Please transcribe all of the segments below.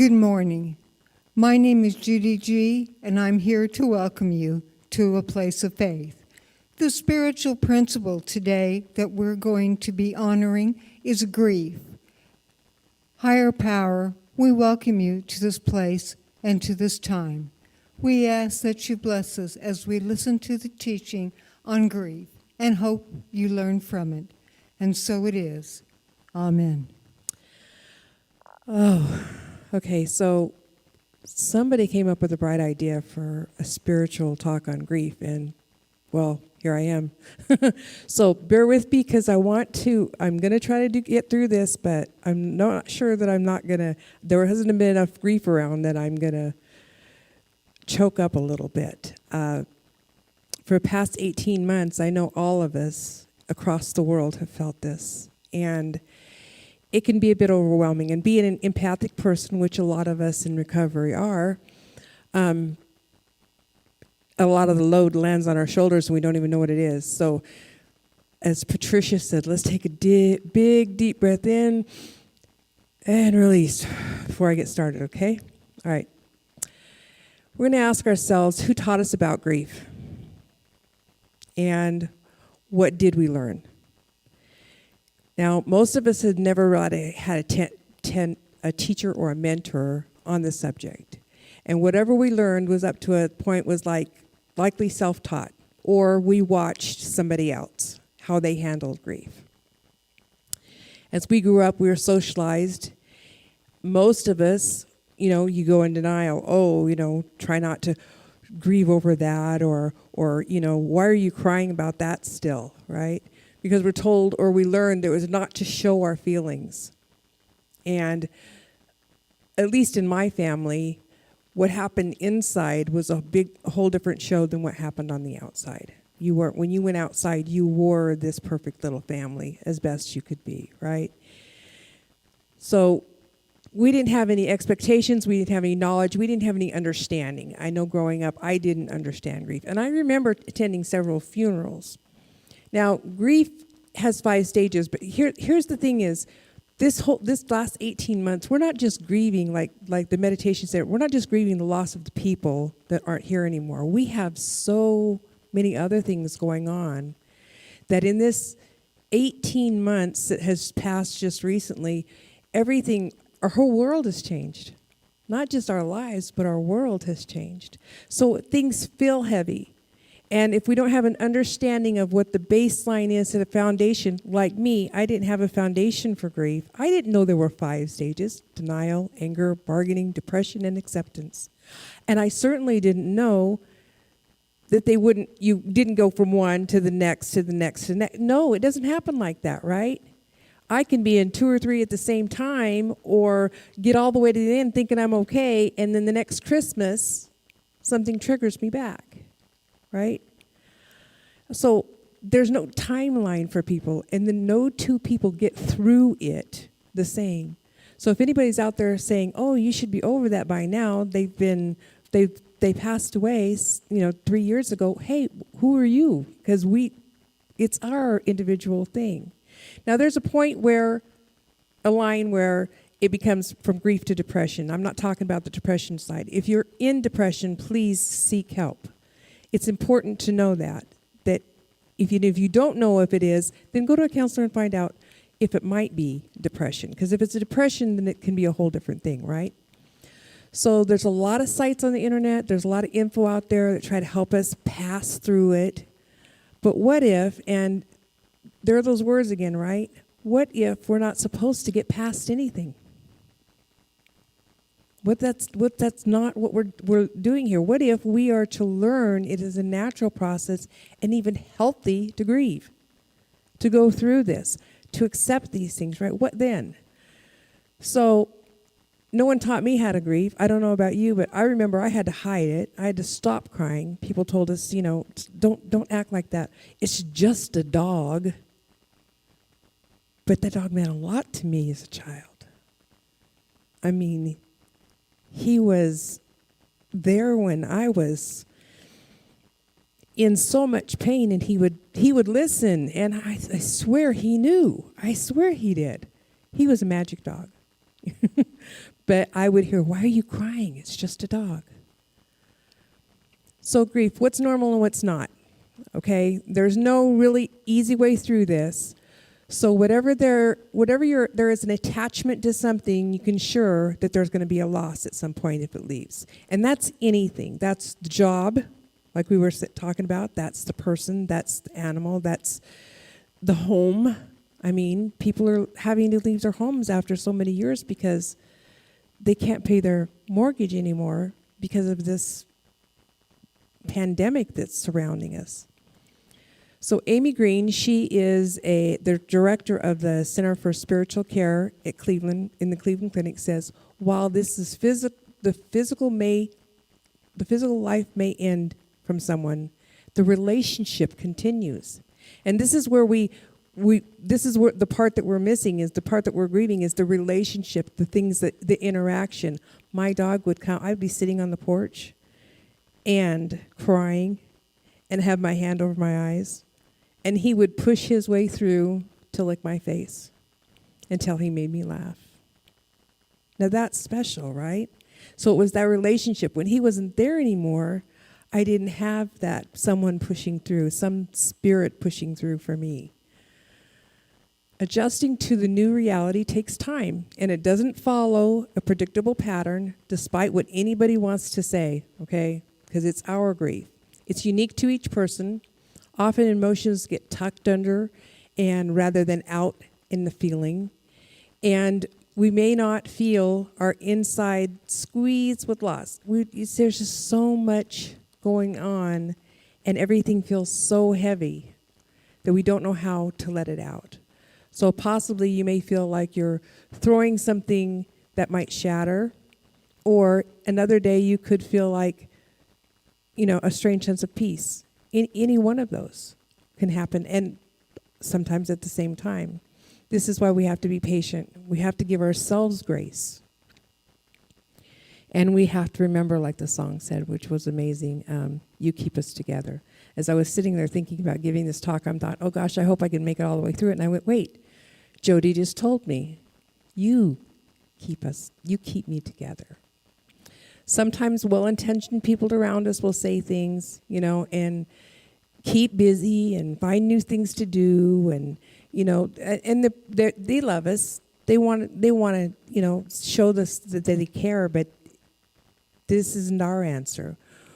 Good morning. My name is Judy G., and I'm here to welcome you to a place of faith. The spiritual principle today that we're going to be honoring is grief. Higher power, we welcome you to this place and to this time. We ask that you bless us as we listen to the teaching on grief and hope you learn from it. And so it is. Amen. Oh, okay, so somebody came up with a bright idea for a spiritual talk on grief, and, well, here I am. So bear with me because I'm going to try to get through this, but I'm not sure that I'm not going to, there hasn't been enough grief around that I'm going to choke up a little bit. For the past 18 months, I know all of us across the world have felt this, and it can be a bit overwhelming. And being an empathic person, which a lot of us in recovery are, a lot of the load lands on our shoulders and we don't even know what it is. So as Patricia said, let's take a big, deep breath in and release before I get started, okay? All right. We're going to ask ourselves, who taught us about grief? And what did we learn? Now, most of us had never really had a teacher or a mentor on the subject. And whatever we learned was up to a point was likely self-taught, or we watched somebody else, how they handled grief. As we grew up, we were socialized. Most of us, you go in denial. Try not to grieve over that, or why are you crying about that still, right? Because we're told or we learned that it was not to show our feelings. And at least in my family, what happened inside was a whole different show than what happened on the outside. When you went outside, you were this perfect little family as best you could be, right? So we didn't have any expectations, we didn't have any knowledge, we didn't have any understanding. I know growing up, I didn't understand grief. And I remember attending several funerals. Now, grief has 5 stages, but here's the thing is, this last 18 months, we're not just grieving, like the meditation said, we're not just grieving the loss of the people that aren't here anymore. We have so many other things going on that in this 18 months that has passed just recently, our whole world has changed. Not just our lives, but our world has changed. So things feel heavy. And if we don't have an understanding of what the baseline is to the foundation, like me, I didn't have a foundation for grief. I didn't know there were 5 stages: denial, anger, bargaining, depression, and acceptance. And I certainly didn't know that you didn't go from one to the next, to the next, to the next. No, it doesn't happen like that, right? I can be in 2 or 3 at the same time, or get all the way to the end thinking I'm okay, and then the next Christmas, something triggers me back. Right? So there's no timeline for people, and then no 2 people get through it the same. So if anybody's out there saying, "Oh, you should be over that by now," they passed away, 3 years ago. Hey, who are you? Because it's our individual thing. Now there's a line where it becomes from grief to depression. I'm not talking about the depression side. If you're in depression, please seek help. It's important to know that if you don't know if it is, then go to a counselor and find out if it might be depression. Because if it's a depression, then it can be a whole different thing, right? So there's a lot of sites on the internet. There's a lot of info out there that try to help us pass through it. But what if, and there are those words again, right? What if we're not supposed to get past anything? That's not what we're doing here. What if we are to learn it is a natural process and even healthy to grieve, to go through this, to accept these things, right? What then? So no one taught me how to grieve. I don't know about you, but I remember I had to hide it. I had to stop crying. People told us, don't act like that. It's just a dog. But that dog meant a lot to me as a child. I mean, he was there when I was in so much pain, and he would listen, and I swear he knew. I swear he did. He was a magic dog. But I would hear, why are you crying? It's just a dog. So grief, what's normal and what's not? Okay? There's no really easy way through this. So whatever there is an attachment to something, you can sure that there's going to be a loss at some point if it leaves. And that's anything. That's the job, like we were talking about. That's the person. That's the animal. That's the home. I mean, people are having to leave their homes after so many years because they can't pay their mortgage anymore because of this pandemic that's surrounding us. So Amy Green, she is the director of the Center for Spiritual Care at Cleveland, in the Cleveland Clinic, says, while this is the physical life may end from someone, the relationship continues. And this is where this is where the part that we're missing is the part that we're grieving is the relationship, the things the interaction. My dog would come, I'd be sitting on the porch and crying and have my hand over my eyes. And he would push his way through to lick my face until he made me laugh. Now that's special, right? So it was that relationship. When he wasn't there anymore, I didn't have that someone pushing through, some spirit pushing through for me. Adjusting to the new reality takes time, and it doesn't follow a predictable pattern despite what anybody wants to say, okay? Because it's our grief. It's unique to each person. Often emotions get tucked under and rather than out in the feeling. And we may not feel our inside squeezed with loss. There's just so much going on and everything feels so heavy that we don't know how to let it out. So possibly you may feel like you're throwing something that might shatter, or another day you could feel like, a strange sense of peace. Any one of those can happen, and sometimes at the same time. This is why we have to be patient. We have to give ourselves grace. And we have to remember, like the song said, which was amazing, you keep us together. As I was sitting there thinking about giving this talk, I thought, oh gosh, I hope I can make it all the way through it. And I went, wait, Jody just told me, you keep me together. Sometimes well-intentioned people around us will say things, and keep busy and find new things to do, and and they love us. They want to show us that they care, but this isn't our answer.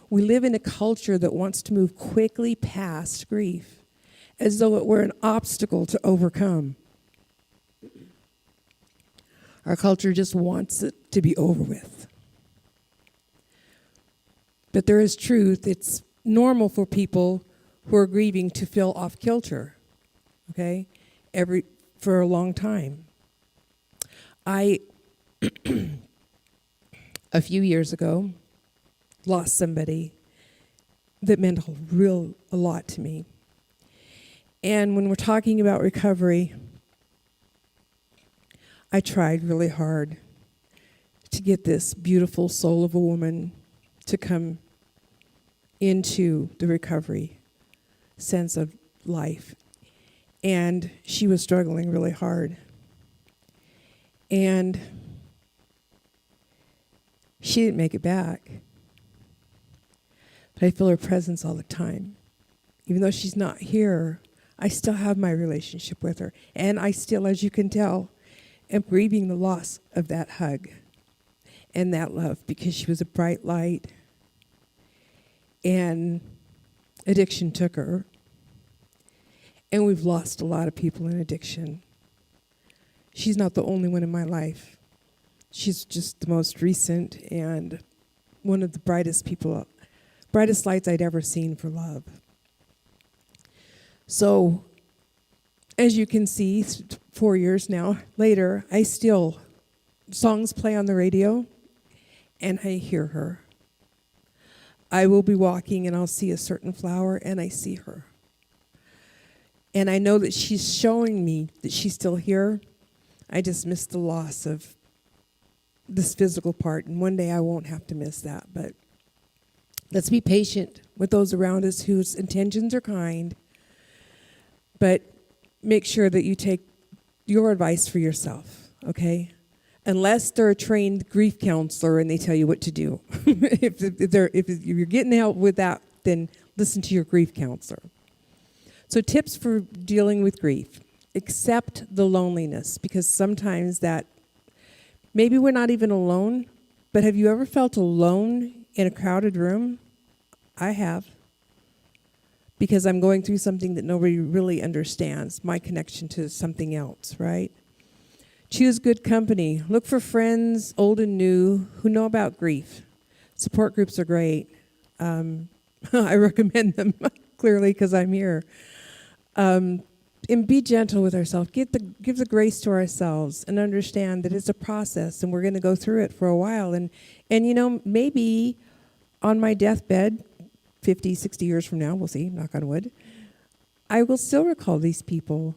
We live in a culture that wants to move quickly past grief, as though it were an obstacle to overcome. Our culture just wants it to be over with. But there is truth. It's normal for people who are grieving to feel off kilter, okay, for a long time. I, a few years ago, lost somebody that meant a lot to me. And when we're talking about recovery, I tried really hard to get this beautiful soul of a woman to come into the recovery sense of life. And she was struggling really hard. And she didn't make it back. But I feel her presence all the time. Even though she's not here, I still have my relationship with her. And I still, as you can tell, am grieving the loss of that hug and that love, because she was a bright light. And addiction took her. And we've lost a lot of people in addiction. She's not the only one in my life. She's just the most recent and one of the brightest lights I'd ever seen for love. So, as you can see, 4 years now later, songs play on the radio, and I hear her. I will be walking and I'll see a certain flower and I see her. And I know that she's showing me that she's still here. I just miss the loss of this physical part, and one day I won't have to miss that. But let's be patient with those around us whose intentions are kind, but make sure that you take your advice for yourself, okay? unless they're a trained grief counselor and they tell you what to do. If you're getting help with that, then listen to your grief counselor. So tips for dealing with grief. Accept the loneliness, because sometimes that, maybe we're not even alone, but have you ever felt alone in a crowded room? I have. Because I'm going through something that nobody really understands, my connection to something else, right? Choose good company. Look for friends, old and new, who know about grief. Support groups are great. I recommend them clearly because I'm here. And be gentle with ourselves. Give the grace to ourselves and understand that it's a process and we're going to go through it for a while. And maybe on my deathbed, 50, 60 years from now, we'll see, knock on wood, I will still recall these people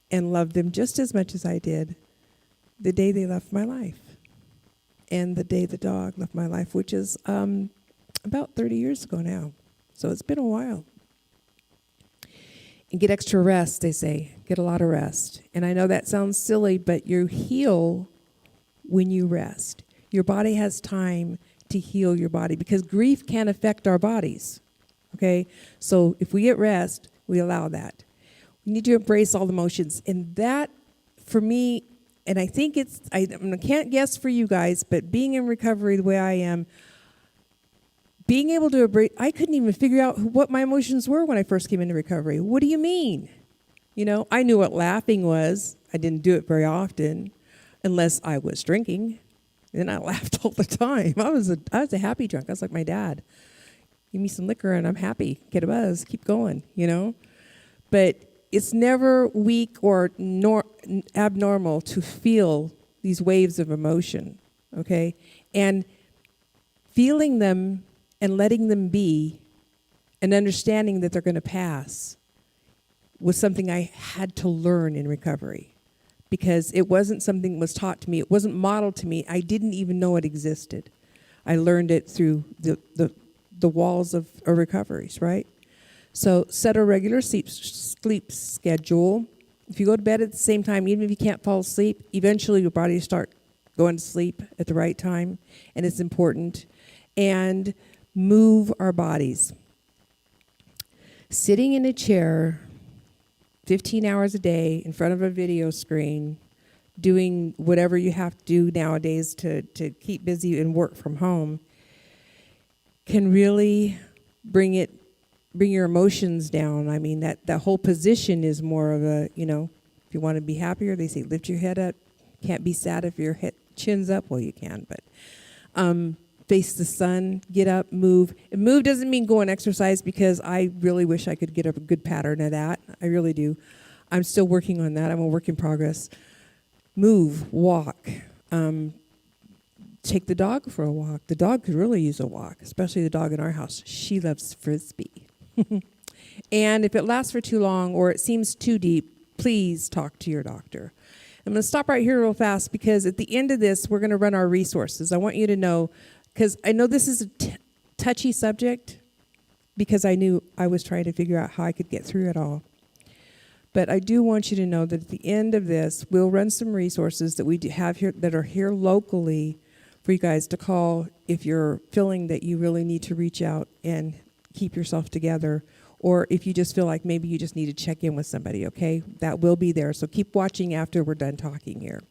and love them just as much as I did the day they left my life and the day the dog left my life, which is about 30 years ago now. So it's been a while. And get extra rest, they say. Get a lot of rest. And I know that sounds silly, but you heal when you rest. Your body has time to heal your body, because grief can affect our bodies. Okay? So if we get rest, we allow that. We need to embrace all the emotions. And that, for me, and I think I can't guess for you guys, but being in recovery the way I am, being able to embrace, I couldn't even figure out what my emotions were when I first came into recovery. What do you mean? I knew what laughing was. I didn't do it very often unless I was drinking. And I laughed all the time. I was a happy drunk. I was like my dad. Give me some liquor and I'm happy. Get a buzz. Keep going, But it's never weak or abnormal to feel these waves of emotion, okay? And feeling them and letting them be and understanding that they're going to pass was something I had to learn in recovery, because it wasn't something that was taught to me. It wasn't modeled to me. I didn't even know it existed. I learned it through the walls of recoveries, right? So set a regular sleep schedule. If you go to bed at the same time, even if you can't fall asleep, eventually your body will start going to sleep at the right time, and it's important. And move our bodies. Sitting in a chair 15 hours a day in front of a video screen, doing whatever you have to do nowadays to keep busy and work from home, can really bring your emotions down. I mean, that whole position is more of a, if you want to be happier, they say lift your head up. Can't be sad if your chin's up. Well, you can, but face the sun, get up, move. And move doesn't mean go and exercise, because I really wish I could get a good pattern of that. I really do. I'm still working on that. I'm a work in progress. Move, walk. Take the dog for a walk. The dog could really use a walk, especially the dog in our house. She loves Frisbee. And if it lasts for too long or it seems too deep, please talk to your doctor. I'm going to stop right here real fast, because at the end of this, we're going to run our resources. I want you to know, because I know this is a touchy subject, because I knew I was trying to figure out how I could get through it all. But I do want you to know that at the end of this, we'll run some resources that we have here that are here locally for you guys to call if you're feeling that you really need to reach out and keep yourself together, or if you just feel like maybe you just need to check in with somebody, okay? That will be there. So keep watching after we're done talking here.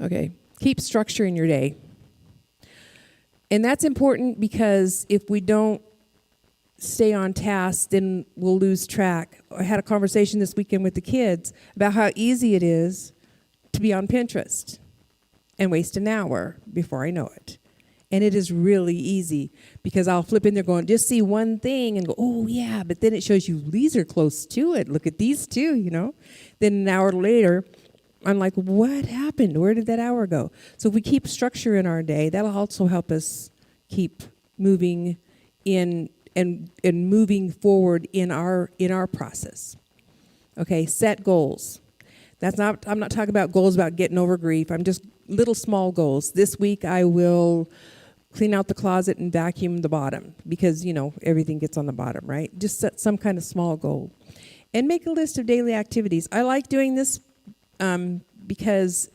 Okay. Keep structure in your day. And that's important, because if we don't stay on task, then we'll lose track. I had a conversation this weekend with the kids about how easy it is to be on Pinterest and waste an hour before I know it. And it is really easy, because I'll flip in there going, just see one thing and go, oh yeah, but then it shows you these are close to it. Look at these two, Then an hour later, I'm like, what happened? Where did that hour go? So if we keep structure in our day, that'll also help us keep moving in and moving forward in our process. Okay, set goals. I'm not talking about goals about getting over grief. I'm just little small goals. This week I will clean out the closet and vacuum the bottom, because everything gets on the bottom, right? Just set some kind of small goal. And make a list of daily activities. I like doing this because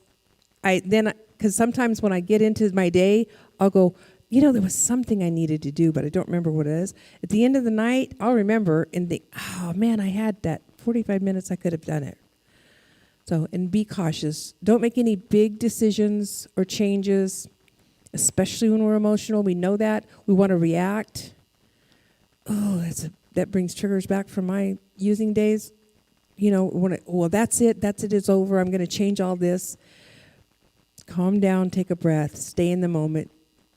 because sometimes when I get into my day, I'll go, there was something I needed to do, but I don't remember what it is. At the end of the night, I'll remember and think, oh man, I had that 45 minutes, I could have done it. So, and be cautious. Don't make any big decisions or changes, especially when we're emotional. We know that. We want to react. Oh, that brings triggers back from my using days. That's it, it's over. I'm going to change all this. Calm down, take a breath, stay in the moment,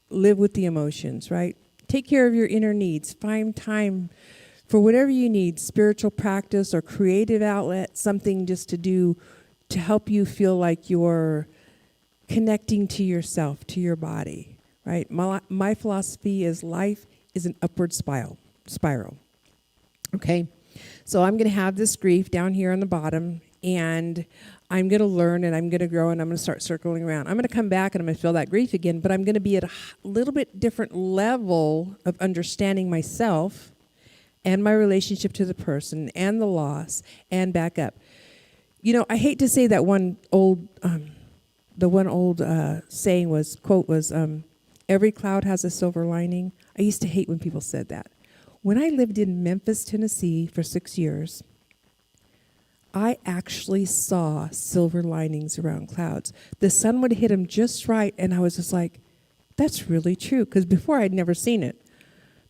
live with the emotions, right? Take care of your inner needs. Find time for whatever you need, spiritual practice or creative outlet, something just to do to help you feel like you're connecting to yourself, to your body, right? My philosophy is life is an upward spiral. Okay? So I'm going to have this grief down here on the bottom, and I'm going to learn, and I'm going to grow, and I'm going to start circling around. I'm going to come back, and I'm going to feel that grief again, but I'm going to be at a little bit different level of understanding myself and my relationship to the person and the loss and back up. I hate to say that quote was, every cloud has a silver lining. I used to hate when people said that. When I lived in Memphis, Tennessee for 6 years, I actually saw silver linings around clouds. The sun would hit them just right, and I was just like, that's really true, because before I'd never seen it.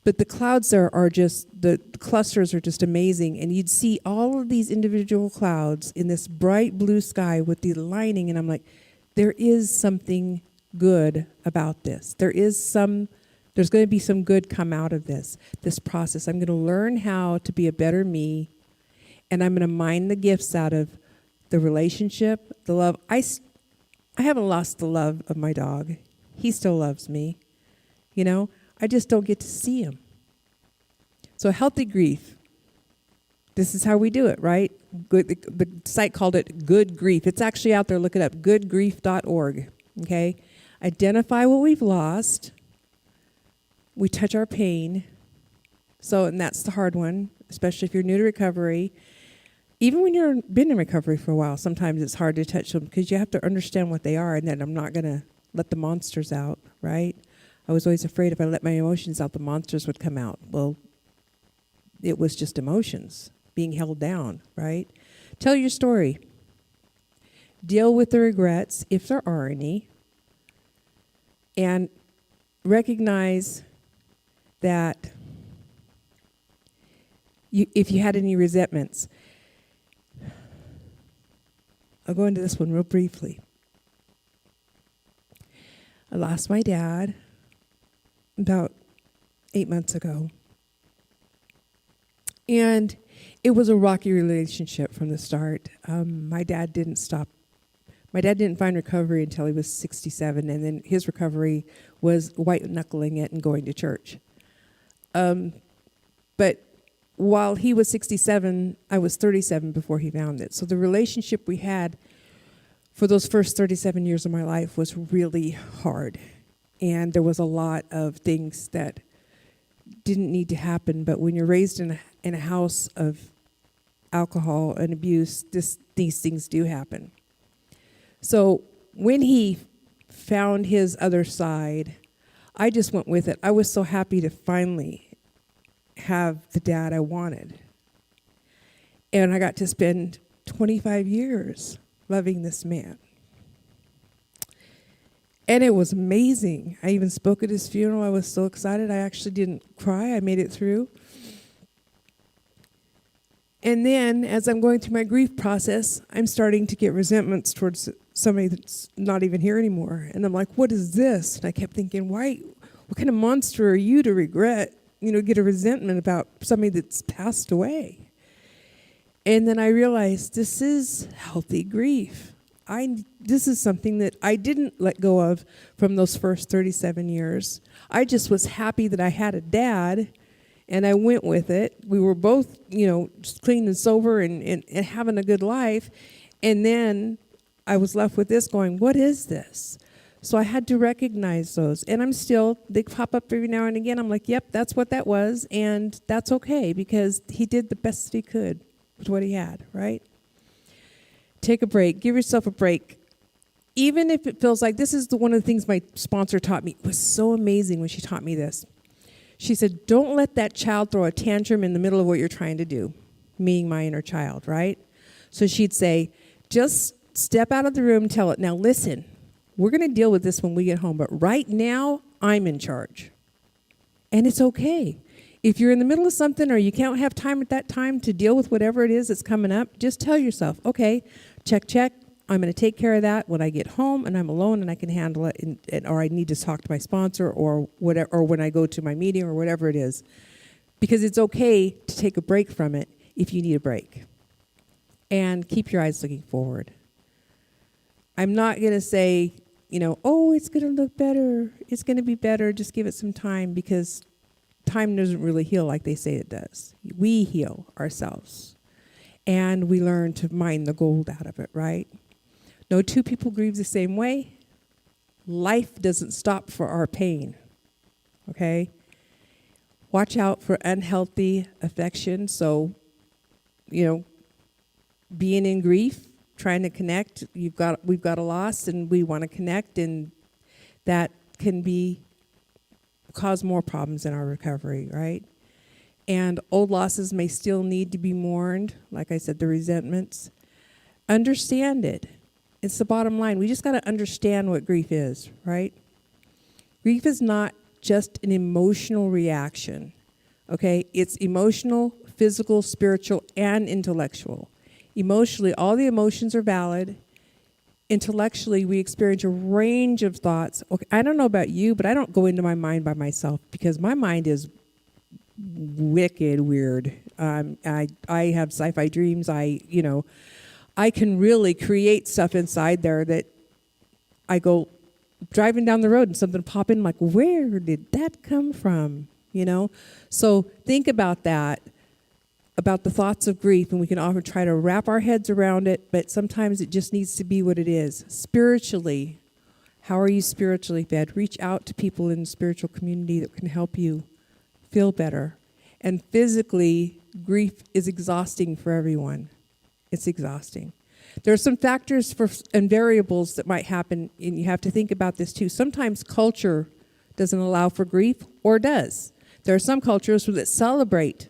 But the clouds there are just, the clusters are just amazing, and you'd see all of these individual clouds in this bright blue sky with the lining, and I'm like, there is something good about this. There's going to be some good come out of this process. I'm going to learn how to be a better me, and I'm going to mine the gifts out of the relationship, the love. I haven't lost the love of my dog. He still loves me. I just don't get to see him. So healthy grief. This is how we do it, right? The site called it Good Grief. It's actually out there. Look it up, goodgrief.org. Okay? Identify what we've lost. We touch our pain. And that's the hard one, especially if you're new to recovery. Even when you've been in recovery for a while, sometimes it's hard to touch them because you have to understand what they are, and that I'm not going to let the monsters out, right? I was always afraid if I let my emotions out, the monsters would come out. Well, it was just emotions being held down, right? Tell your story. Deal with the regrets, if there are any, and recognize that if you had any resentments. I'll go into this one real briefly. I lost my dad about 8 months ago. And it was a rocky relationship from the start. My dad didn't find recovery until he was 67, and then his recovery was white-knuckling it and going to church. But while he was 67, I was 37 before he found it. So the relationship we had for those first 37 years of my life was really hard. And there was a lot of things that didn't need to happen. But when you're raised in a house of alcohol and abuse, these things do happen. So when he found his other side, I just went with it. I was so happy to finally have the dad I wanted. And I got to spend 25 years loving this man. And it was amazing. I even spoke at his funeral. I was so excited. I actually didn't cry. I made it through. And then, as I'm going through my grief process, I'm starting to get resentments towards somebody that's not even here anymore. And I'm like, what is this? And I kept thinking, what kind of monster are you to regret, get a resentment about somebody that's passed away? And then I realized this is healthy grief. This is something that I didn't let go of from those first 37 years. I just was happy that I had a dad, and I went with it. We were both, just clean and sober and having a good life. And then I was left with this going, what is this? So I had to recognize those. And they pop up every now and again. I'm like, yep, that's what that was. And that's okay because he did the best that he could with what he had, right? Take a break. Give yourself a break. Even if it feels like, this is one of the things my sponsor taught me. It was so amazing when she taught me this. She said, don't let that child throw a tantrum in the middle of what you're trying to do, meaning my inner child, right? So she'd say, just step out of the room and tell it, now listen, we're going to deal with this when we get home, but right now, I'm in charge. And it's okay. If you're in the middle of something or you can't have time at that time to deal with whatever it is that's coming up, just tell yourself, okay, check, I'm going to take care of that when I get home and I'm alone and I can handle it, or I need to talk to my sponsor or whatever, or when I go to my meeting or whatever it is. Because it's okay to take a break from it if you need a break. And keep your eyes looking forward. I'm not going to say, oh, it's going to look better. It's going to be better. Just give it some time, because time doesn't really heal like they say it does. We heal ourselves. And we learn to mine the gold out of it, right? No two people grieve the same way. Life doesn't stop for our pain, okay? Watch out for unhealthy affection. So, being in grief, trying to connect, we've got a loss and we want to connect, and that can cause more problems in our recovery, right? And old losses may still need to be mourned, like I said, the resentments. Understand it. It's the bottom line. We just got to understand what grief is, right? Grief is not just an emotional reaction, okay? It's emotional, physical, spiritual, and intellectual. Emotionally, all the emotions are valid. Intellectually, we experience a range of thoughts. Okay, I don't know about you, but I don't go into my mind by myself, because my mind is wicked weird. I have sci-fi dreams. I can really create stuff inside there that I go driving down the road and something pop in, like, where did that come from? So think about that, about the thoughts of grief, and we can often try to wrap our heads around it, but sometimes it just needs to be what it is. Spiritually, how are you spiritually fed? Reach out to people in the spiritual community that can help you feel better. And physically, grief is exhausting for everyone. It's exhausting. There are some factors and variables that might happen, and you have to think about this too. Sometimes culture doesn't allow for grief, or does. There are some cultures that celebrate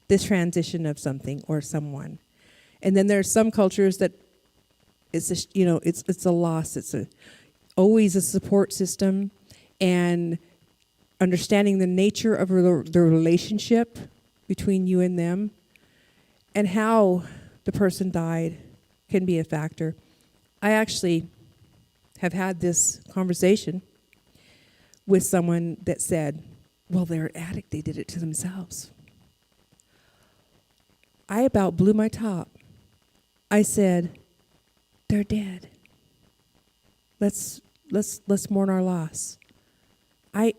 this transition of something or someone. And then there are some cultures that it's a loss. It's always a support system, and understanding the nature of the relationship between you and them, and how the person died can be a factor. I actually have had this conversation with someone that said, well, they're an addict, they did it to themselves. I about blew my top. I said, they're dead. Let's mourn our loss. I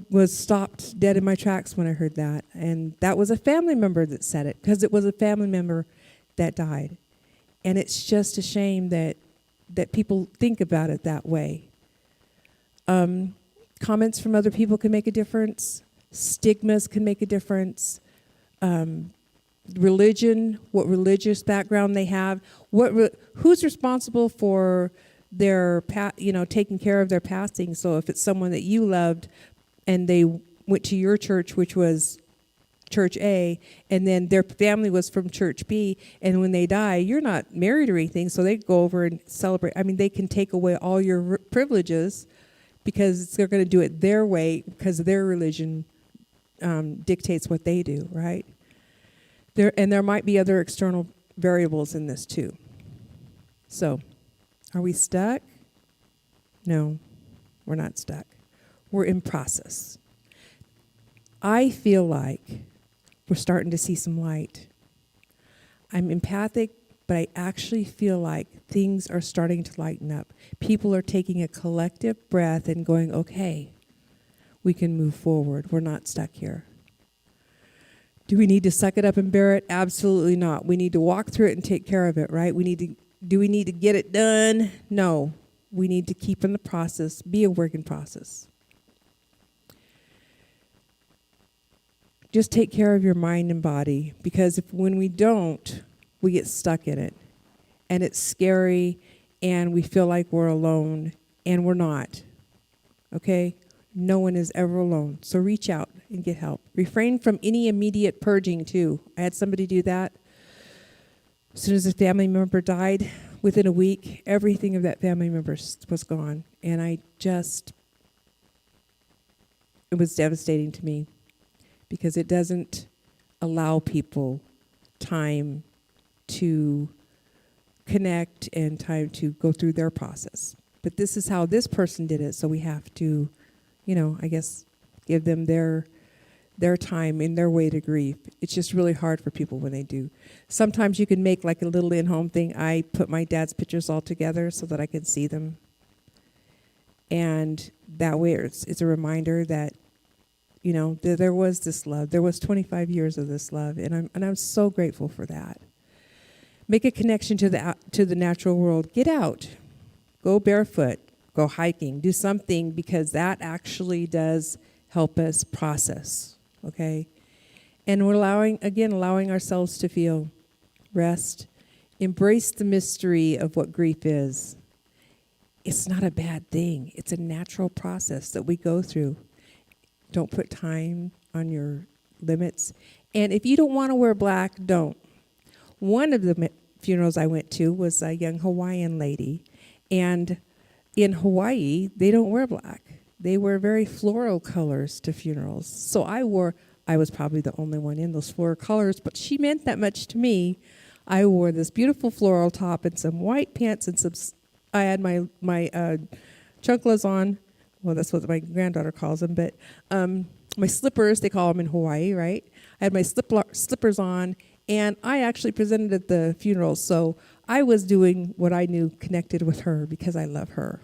was stopped dead in my tracks when I heard that. And that was a family member that said it, because it was a family member that died. And it's just a shame that people think about it that way. Comments from other people can make a difference. Stigmas can make a difference. Religion, what religious background they have, who's responsible for their taking care of their passing. So if it's someone that you loved and they went to your church, which was Church A, and then their family was from Church B, and when they die, you're not married or anything, so they go over and celebrate. I mean, they can take away all your privileges because they're going to do it their way, because their religion dictates what they do, right? There might be other external variables in this too. So, are we stuck? No, we're not stuck. We're in process. I feel like we're starting to see some light. I'm empathic, but I actually feel like things are starting to lighten up. People are taking a collective breath and going, okay, we can move forward. We're not stuck here. Do we need to suck it up and bear it? Absolutely not. We need to walk through it and take care of it, right? Do we need to get it done? No. We need to keep in the process, be a work in process. just take care of your mind and body, because when we don't, we get stuck in it. And it's scary, and we feel like we're alone, and we're not. Okay? No one is ever alone. So reach out and get help. Refrain from any immediate purging, too. I had somebody do that. As soon as a family member died, within a week, everything of that family member was gone. And it was devastating to me, because it doesn't allow people time to connect and time to go through their process. But this is how this person did it, so we have to, I guess, give them their time in their way to grieve. It's just really hard for people when they do. Sometimes you can make like a little in-home thing. I put my dad's pictures all together so that I can see them. And that way it's a reminder that, there was this love. There was 25 years of this love, and I'm so grateful for that. Make a connection to the natural world. Get out. Go barefoot. Go hiking. Do something, because that actually does help us process. Okay? And we're allowing ourselves to feel. Rest. Embrace the mystery of what grief is. It's not a bad thing. It's a natural process that we go through. Don't put time on your limits. And if you don't want to wear black, don't. One of the funerals I went to was a young Hawaiian lady. And in Hawaii, they don't wear black. They wear very floral colors to funerals. So I was probably the only one in those floral colors, but she meant that much to me. I wore this beautiful floral top and some white pants and I had my chanclas on. Well, that's what my granddaughter calls them, but my slippers, they call them in Hawaii, right? I had my slippers on, and I actually presented at the funeral, so I was doing what I knew connected with her, because I love her.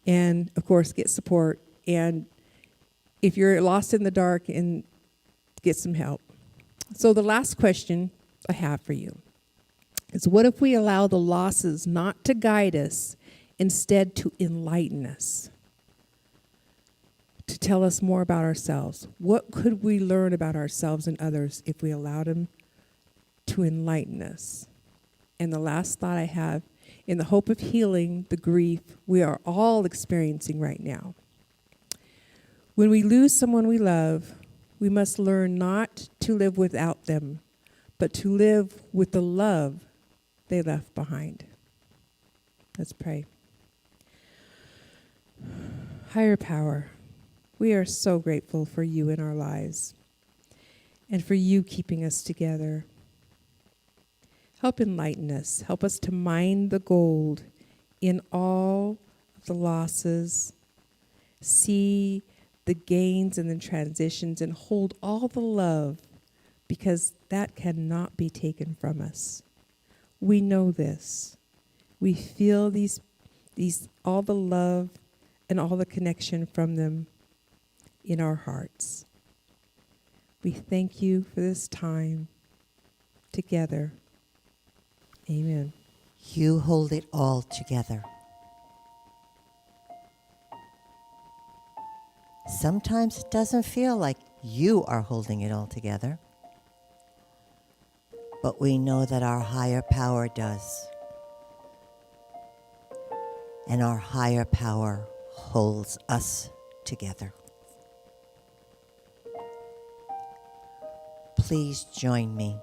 And, of course, get support, and if you're lost in the dark, and get some help. So the last question I have for you is, what if we allow the losses not to guide us, instead to enlighten us? To tell us more about ourselves. What could we learn about ourselves and others if we allowed them to enlighten us? And the last thought I have, in the hope of healing the grief we are all experiencing right now. When we lose someone we love, we must learn not to live without them, but to live with the love they left behind. Let's pray. Higher power, we are so grateful for you in our lives and for you keeping us together. Help enlighten us. Help us to mine the gold in all of the losses, see the gains and the transitions, and hold all the love, because that cannot be taken from us. We know this. We feel these all the love and all the connection from them in our hearts. We thank you for this time together. Amen. You hold it all together. Sometimes it doesn't feel like you are holding it all together, but we know that our higher power does. And our higher power holds us together. Please join me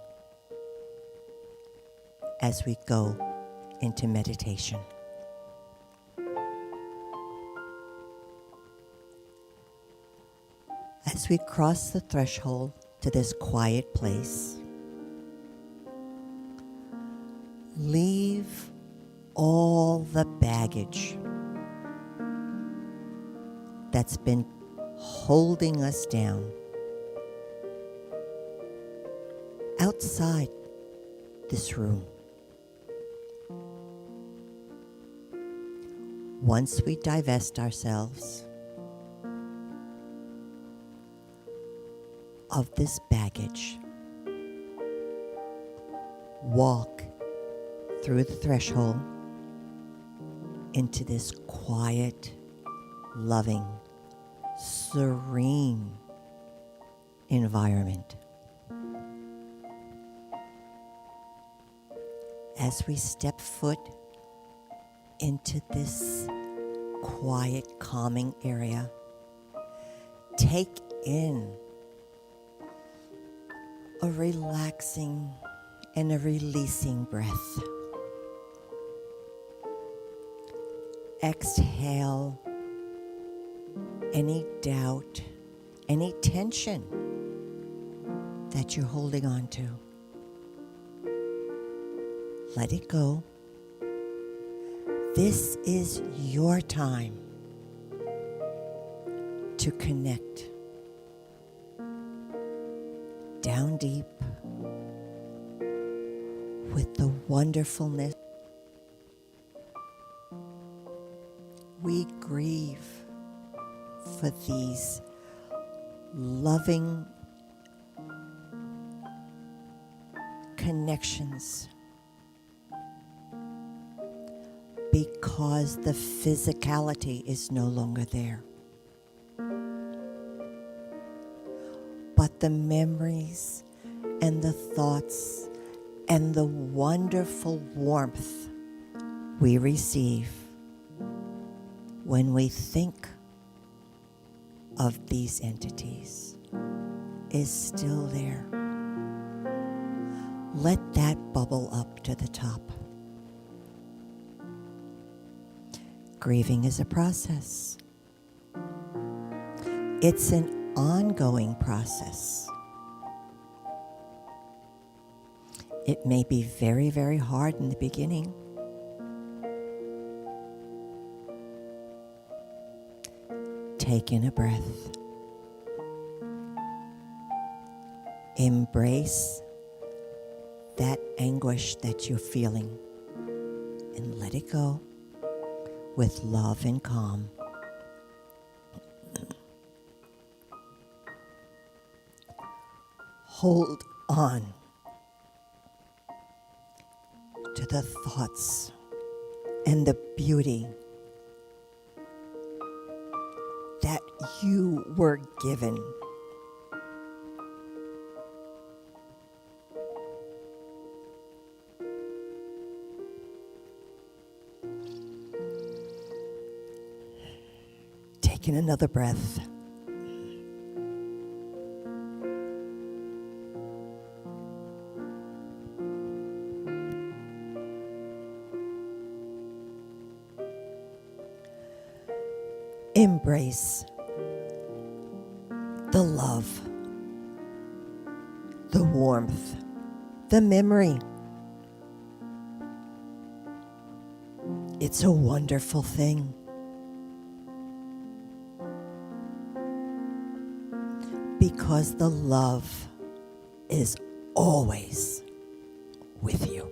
as we go into meditation. As we cross the threshold to this quiet place, leave all the baggage that's been holding us down outside this room. Once we divest ourselves of this baggage, walk through the threshold into this quiet, loving, serene environment. As we step foot into this quiet, calming area, take in a relaxing and a releasing breath. Exhale any doubt, any tension that you're holding on to. Let it go. This is your time to connect down deep with the wonderfulness. We grieve for these loving connections because the physicality is no longer there. But the memories and the thoughts and the wonderful warmth we receive when we think of these entities is still there. Let that bubble up to the top. Grieving is a process. It's an ongoing process. It may be very, very hard in the beginning. Take in a breath. Embrace that anguish that you're feeling and let it go with love and calm. Hold on to the thoughts and the beauty that you were given. Take in another breath. Embrace the love, the warmth, the memory. It's a wonderful thing. Because the love is always with you.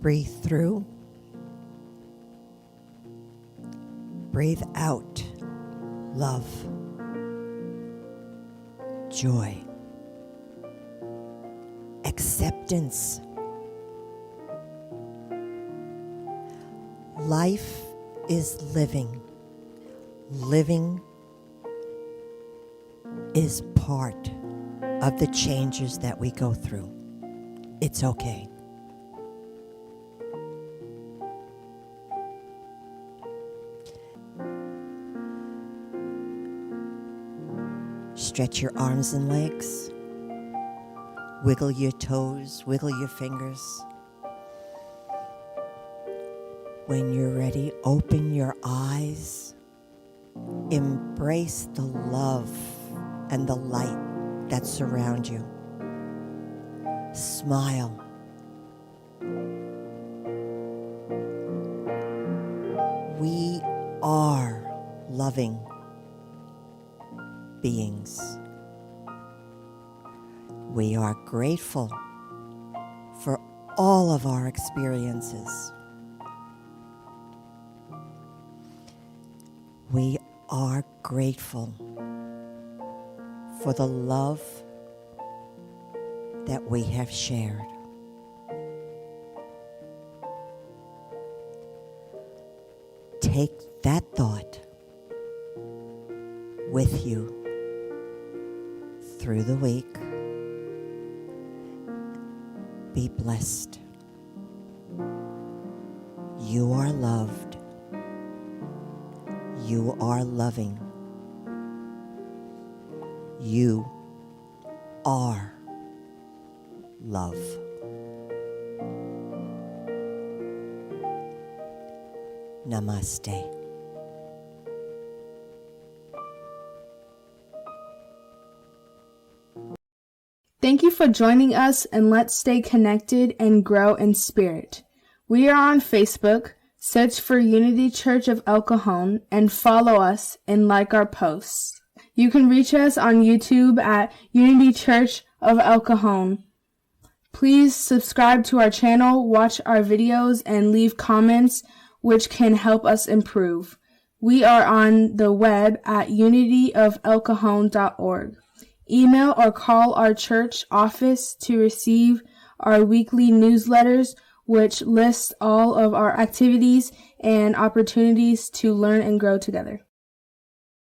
Breathe through. Breathe out. Love. Joy. Acceptance. Life is living. Living is part of the changes that we go through. It's okay. Stretch your arms and legs. Wiggle your toes, wiggle your fingers. When you're ready, open your eyes. Embrace the love and the light that surround you. Smile. We are loving beings. We are grateful for all of our experiences. We are grateful for the love that we have shared. take that thought with you through the week. Be blessed. You are loved. You are loving. You are love. Namaste. Thank you for joining us, and let's stay connected and grow in spirit. We are on Facebook. Search for Unity Church of El Cajon and follow us and like our posts. You can reach us on YouTube at Unity Church of El Cajon. Please subscribe to our channel, watch our videos, and leave comments which can help us improve. We are on the web at unityofelcajon.org. Email or call our church office to receive our weekly newsletters, which lists all of our activities and opportunities to learn and grow together.